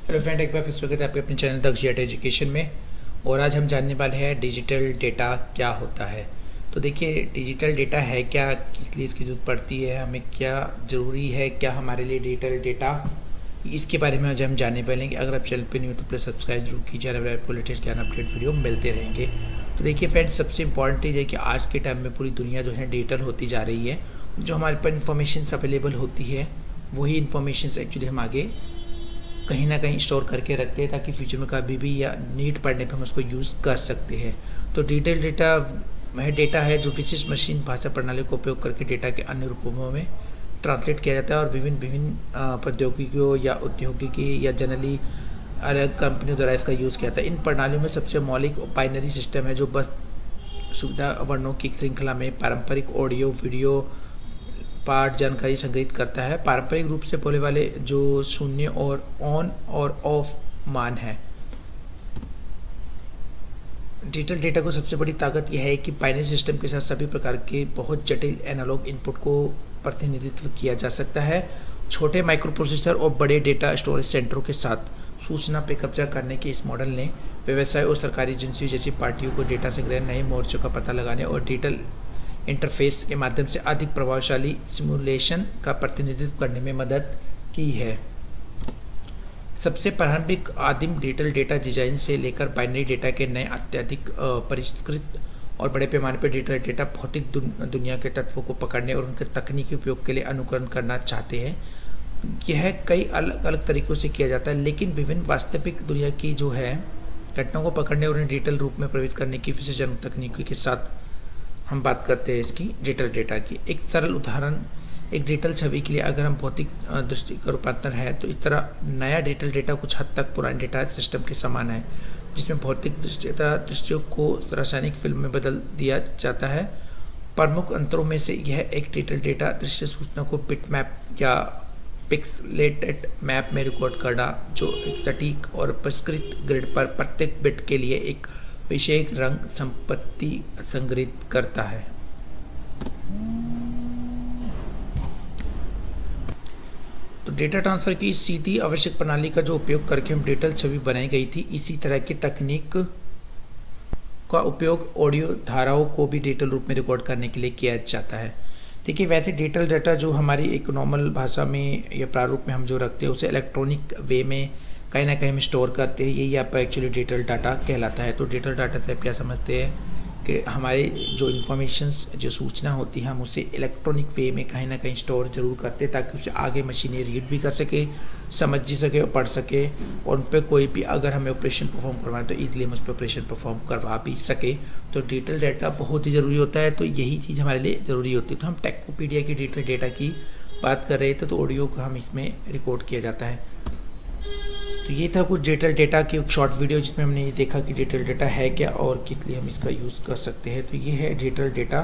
Hello friend, एक बार फिर स्वागत है आपके अपने चैनल दक्षियाट एजुकेशन में। और आज हम जानने वाले हैं डिजिटल डेटा क्या होता है। तो देखिए, डिजिटल डेटा है क्या, किस लिए इसकी जरूरत पड़ती है, हमें क्या ज़रूरी है, क्या हमारे लिए डिजिटल डेटा, इसके बारे में आज हम जानने वाले हैं। अगर आप चैनल पर नहीं हो तो प्लीज़ सब्सक्राइब जरूर कीजिए, और आपको लेटेस्ट ज्ञान अपडेट वीडियो मिलते रहेंगे। तो देखिए फ्रेंड्स, सबसे इंपॉर्टेंट चीज़ है कि आज के टाइम में पूरी दुनिया जो है डिजिटल होती जा रही है। जो हमारे पास इन्फॉर्मेशन अवेलेबल होती है वही इन्फॉर्मेशन एक्चुअली हम आगे कहीं ना कहीं स्टोर करके रखते हैं, ताकि फ्यूचर में कभी भी या नीड पड़ने पर हम उसको यूज़ कर सकते हैं। तो डिजिटल डेटा वह डेटा है जो विशिष्ट मशीन भाषा प्रणाली का उपयोग करके डेटा के अन्य रूपों में ट्रांसलेट किया जाता है और विभिन्न प्रौद्योगिकियों या औद्योगिकी या जनरली अलग कंपनियों द्वारा इसका यूज़ किया जाता है। इन प्रणालियों में सबसे मौलिक बाइनरी सिस्टम है जो बस सुविधा वर्णों की श्रृंखला में पारंपरिक ऑडियो वीडियो पाठ जानकारी संग्रहित करता है। पारंपरिक रूप से बोले वाले जो शून्य और ऑन और ऑफ मान है। डिजिटल डेटा को सबसे बड़ी ताकत यह है कि बाइनरी सिस्टम के साथ सभी प्रकार के बहुत जटिल एनालॉग इनपुट को प्रतिनिधित्व किया जा सकता है। छोटे माइक्रो प्रोसेसर और बड़े डेटा स्टोरेज सेंटरों के साथ सूचना पे कब्जा करने के इस मॉडल ने व्यवसाय और सरकारी एजेंसियों जैसी पार्टियों को डेटा संग्रह, नए मोर्चों का पता लगाने और डिजिटल इंटरफेस के माध्यम से अधिक प्रभावशाली सिमुलेशन का प्रतिनिधित्व करने में मदद की है। सबसे प्रारंभिक आदिम डिजिटल डेटा डिजाइन से लेकर बाइनरी डेटा के नए अत्यधिक परिष्कृत और बड़े पैमाने पर डिजिटल डेटा भौतिक दुनिया के तत्वों को पकड़ने और उनके तकनीकी उपयोग के लिए अनुकरण करना चाहते हैं। यह कई अलग अलग तरीक़ों से किया जाता है, लेकिन विभिन्न वास्तविक दुनिया की जो है घटनाओं को पकड़ने और उन्हें डिजिटल रूप में प्रविष्ट करने की विशेषज्ञ तकनीकों के साथ हम बात करते हैं इसकी डिजिटल डेटा की। एक सरल उदाहरण, एक डिजिटल छवि के लिए अगर हम भौतिक दृष्टि का रूपांतर है तो इस तरह नया डिजिटल डेटा कुछ हद तक पुराने डेटा सिस्टम के समान है, जिसमें भौतिक दृश्यों को रासायनिक फिल्म में बदल दिया जाता है। प्रमुख अंतरों में से यह एक डिजिटल डेटा दृश्य सूचना को बिट मैप या पिक्सलेटेड मैप में रिकॉर्ड करना, जो एक सटीक और परिष्कृत ग्रिड पर प्रत्येक बिट के लिए एक विशेष रंग संपत्ति संग्रहित करता है। तो डेटा ट्रांसफर की सीधी आवश्यक प्रणाली का जो उपयोग करके हम डिजिटल छवि बनाई गई थी, इसी तरह की तकनीक का उपयोग ऑडियो धाराओं को भी डिजिटल रूप में रिकॉर्ड करने के लिए किया जाता है। देखिए, वैसे डिजिटल डाटा जो हमारी एक नॉर्मल भाषा में या प्रारूप में हम जो रखते हैं उसे इलेक्ट्रॉनिक वे में कहीं ना कहीं हम स्टोर करते हैं, यही आपका एक्चुअली डिजिटल डाटा कहलाता है। तो डिजिटल डाटा से आप क्या समझते हैं कि हमारे जो इन्फॉर्मेशंस, जो सूचना होती है, हम उसे इलेक्ट्रॉनिक वे में कहीं ना कहीं स्टोर जरूर करते हैं, ताकि उसे आगे मशीनें रीड भी कर सके, समझ भी सके और पढ़ सके, और उन पर कोई भी अगर हमें ऑपरेशन परफॉर्म करवाएं तो ईजिली हम उस पर ऑपरेशन परफॉर्म करवा भी सके। तो डिजिटल डाटा बहुत ही ज़रूरी होता है। तो यही चीज़ हमारे लिए ज़रूरी होती है। तो हम टेक्नोपीडिया की डिजिटल डाटा की बात कर रहे थे, तो ऑडियो को हम इसमें रिकॉर्ड किया जाता है। तो ये था कुछ डिजिटल डेटा की शॉर्ट वीडियो, जिसमें हमने ये देखा कि डिजिटल डेटा है क्या और किस लिए हम इसका यूज़ कर सकते हैं। तो ये है डिजिटल डेटा।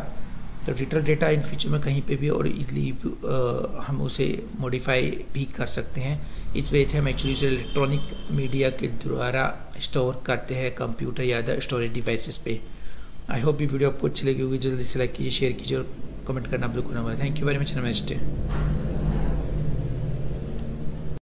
तो डिजिटल डेटा इन फ्यूचर में कहीं पे भी और इजली हम उसे मॉडिफाई भी कर सकते हैं। इस वजह से हम एक्चुअली उसे इलेक्ट्रॉनिक मीडिया के द्वारा स्टोर करते हैं कंप्यूटर या अदर स्टोरेज डिवाइसेस पे। आई होप ये वीडियो आपको अच्छी लगी होगी। जल्दी से लाइक कीजिए, शेयर कीजिए और कमेंट करना बिल्कुल ना भूलें। Thank you very much. नमस्ते।